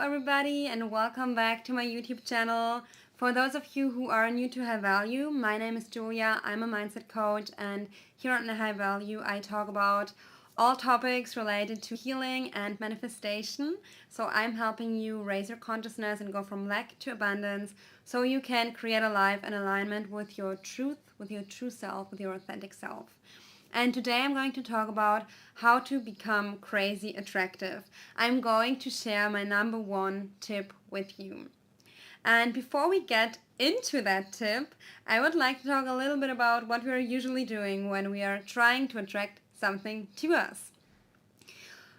everybody, and welcome back to my YouTube channel. For those of you who are new to High Value, my name is Julia. I'm a mindset coach, and here on High Value, I talk about all topics related to healing and manifestation. So I'm helping you raise your consciousness and go from lack to abundance so you can create a life in alignment with your truth, with your true self, with your authentic self. And today I'm going to talk about how to become crazy attractive. I'm going to share my number one tip with you. And before we get into that tip, I would like to talk a little bit about what we're usually doing when we are trying to attract something to us.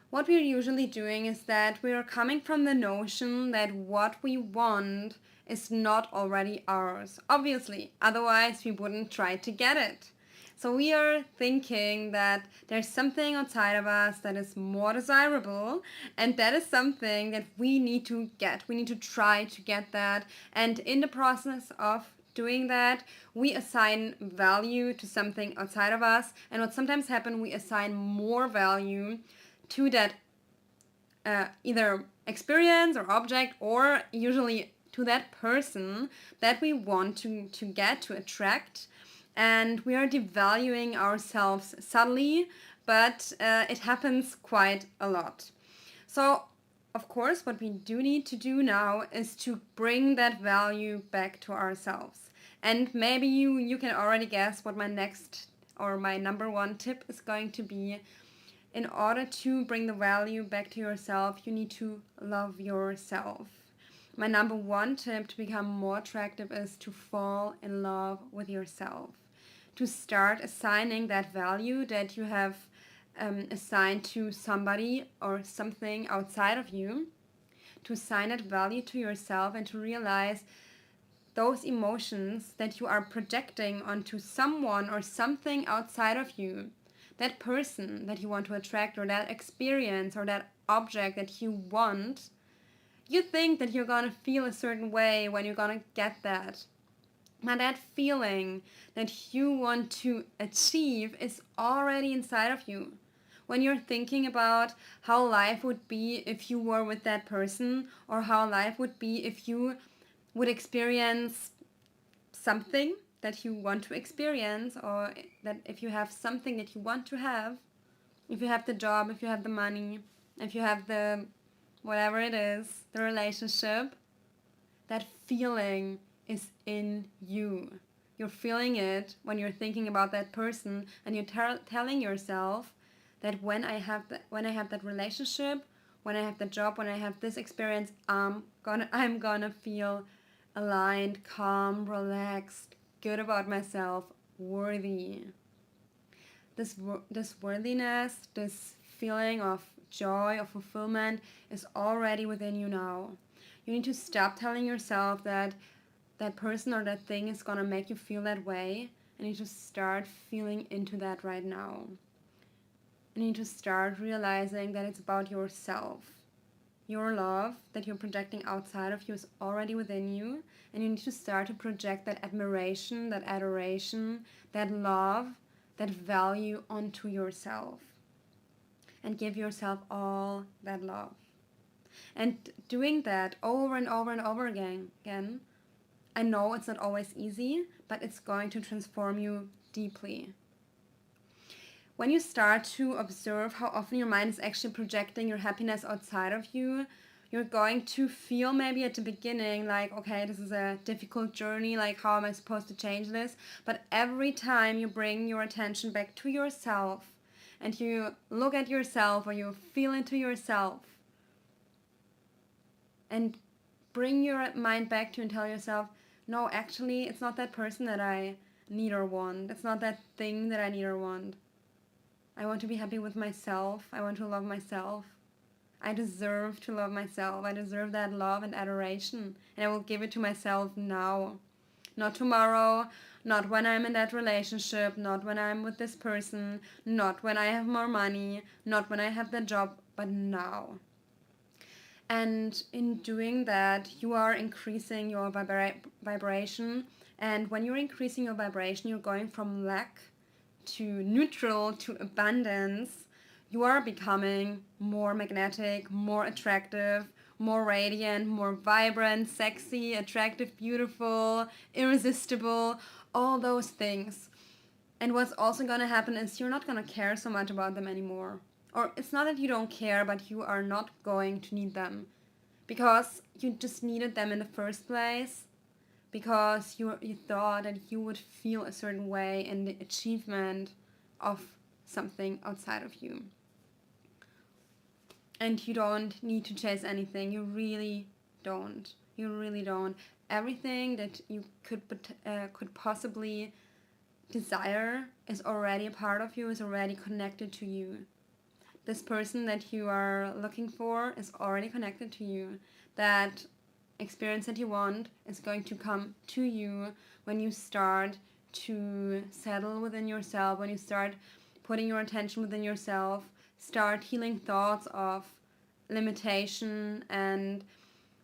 What we're usually doing is that we're coming from the notion that what we want is not already ours. Obviously, otherwise we wouldn't try to get it. So we are thinking that there's something outside of us that is more desirable, and that is something that we need to get. We need to try to get that. And in the process of doing that, we assign value to something outside of us. And what sometimes happens, we assign more value to that either experience or object, or usually to that person that we want to get, to attract. And we are devaluing ourselves subtly, but it happens quite a lot. So, of course, what we do need to do now is to bring that value back to ourselves. And maybe you can already guess what my next or my number one tip is going to be. In order to bring the value back to yourself, you need to love yourself. My number one tip to become more attractive is to fall in love with yourself. To start assigning that value that you have assigned to somebody or something outside of you, to assign that value to yourself and to realize those emotions that you are projecting onto someone or something outside of you, that person that you want to attract, or that experience or that object that you want, you think that you're gonna feel a certain way when you're gonna get that. Now that feeling that you want to achieve is already inside of you. When you're thinking about how life would be if you were with that person, or how life would be if you would experience something that you want to experience, or that if you have something that you want to have, if you have the job, if you have the money, if you have the whatever it is, the relationship, that feeling is in you. You're feeling it when you're thinking about that person, and you're telling yourself that when I have that relationship, when I have the job, when I have this experience, I'm gonna feel aligned, calm, relaxed, good about myself, worthy. This worthiness, this feeling of joy, of fulfillment is already within you now. You need to stop telling yourself that that person or that thing is gonna make you feel that way, and you need to start feeling into that right now. You need to start realizing that it's about yourself. Your love that you're projecting outside of you is already within you, and you need to start to project that admiration, that adoration, that love, that value onto yourself, and give yourself all that love. And doing that over and over and over again, I know it's not always easy, but it's going to transform you deeply. When you start to observe how often your mind is actually projecting your happiness outside of you, you're going to feel maybe at the beginning like, okay, this is a difficult journey, like how am I supposed to change this? But every time you bring your attention back to yourself, and you look at yourself, or you feel into yourself, and bring your mind back to and tell yourself, no, actually, it's not that person that I need or want. It's not that thing that I need or want. I want to be happy with myself. I want to love myself. I deserve to love myself. I deserve that love and adoration. And I will give it to myself now. Not tomorrow, not when I'm in that relationship, not when I'm with this person, not when I have more money, not when I have the job, but now. And in doing that, you are increasing your vibration. And when you're increasing your vibration, you're going from lack to neutral to abundance. You are becoming more magnetic, more attractive, more radiant, more vibrant, sexy, attractive, beautiful, irresistible, all those things. And what's also going to happen is you're not going to care so much about them anymore. Or it's not that you don't care, but you are not going to need them. Because you just needed them in the first place. Because you thought that you would feel a certain way in the achievement of something outside of you. And you don't need to chase anything. You really don't. You really don't. Everything that you could possibly desire is already a part of you, is already connected to you. This person that you are looking for is already connected to you. That experience that you want is going to come to you when you start to settle within yourself, when you start putting your attention within yourself, start healing thoughts of limitation, and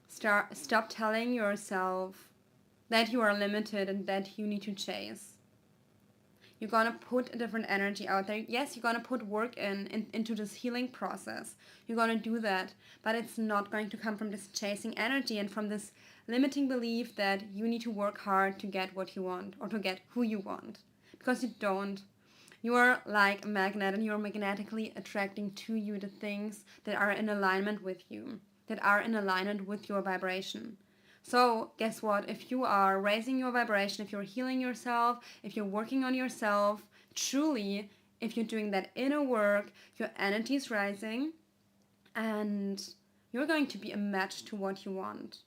stop telling yourself that you are limited and that you need to chase. You're going to put a different energy out there. Yes, you're going to put work into this healing process. You're going to do that. But it's not going to come from this chasing energy and from this limiting belief that you need to work hard to get what you want or to get who you want. Because you don't. You are like a magnet, and you're magnetically attracting to you the things that are in alignment with you, that are in alignment with your vibration. So guess what? If you are raising your vibration, if you're healing yourself, if you're working on yourself, truly, if you're doing that inner work, your energy is rising and you're going to be a match to what you want.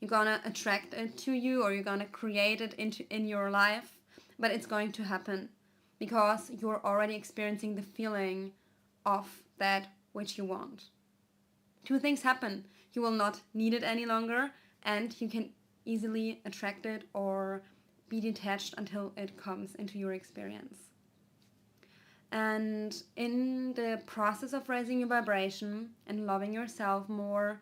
You're going to attract it to you, or you're going to create it in your life, but it's going to happen because you're already experiencing the feeling of that which you want. Two things happen. You will not need it any longer, and you can easily attract it or be detached until it comes into your experience. And in the process of raising your vibration and loving yourself more,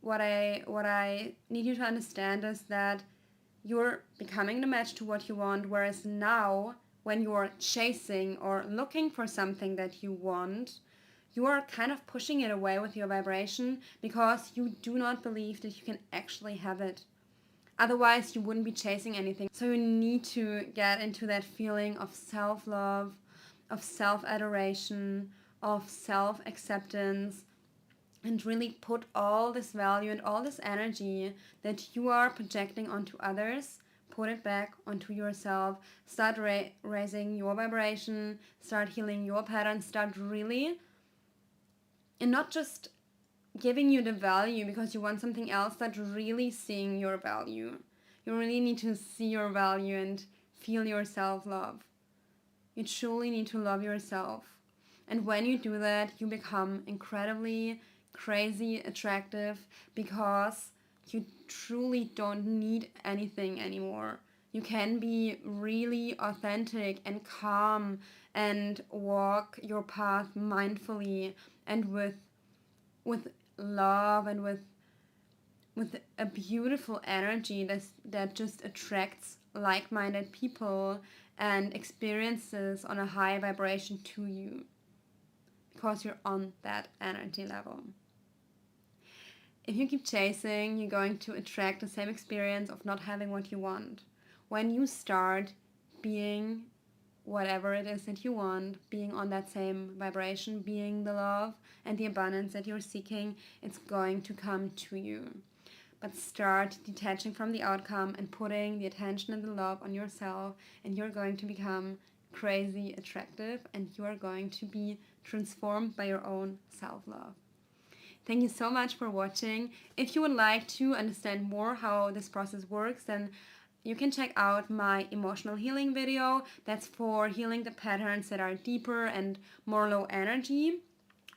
what I need you to understand is that you're becoming the match to what you want, whereas now, when you're chasing or looking for something that you want, you are kind of pushing it away with your vibration because you do not believe that you can actually have it. Otherwise, you wouldn't be chasing anything. So you need to get into that feeling of self-love, of self-adoration, of self-acceptance, and really put all this value and all this energy that you are projecting onto others, put it back onto yourself. Start raising your vibration, start healing your patterns, start really, and not just giving you the value because you want something else, but really seeing your value. You really need to see your value and feel your self-love. You truly need to love yourself. And when you do that, you become incredibly crazy attractive because you truly don't need anything anymore. You can be really authentic and calm and walk your path mindfully and with love and with a beautiful energy that just attracts like-minded people and experiences on a high vibration to you because you're on that energy level. If you keep chasing, you're going to attract the same experience of not having what you want. When you start being whatever it is that you want, being on that same vibration, being the love and the abundance that you're seeking, it's going to come to you. But start detaching from the outcome and putting the attention and the love on yourself, and you're going to become crazy attractive, and you are going to be transformed by your own self-love. Thank you so much for watching. If you would like to understand more how this process works, then you can check out my emotional healing video. That's for healing the patterns that are deeper and more low energy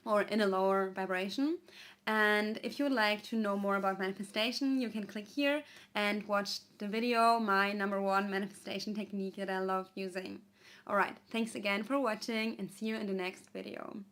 or in a lower vibration. And if you would like to know more about manifestation, you can click here and watch the video, my #1 manifestation technique that I love using. Alright, thanks again for watching and see you in the next video.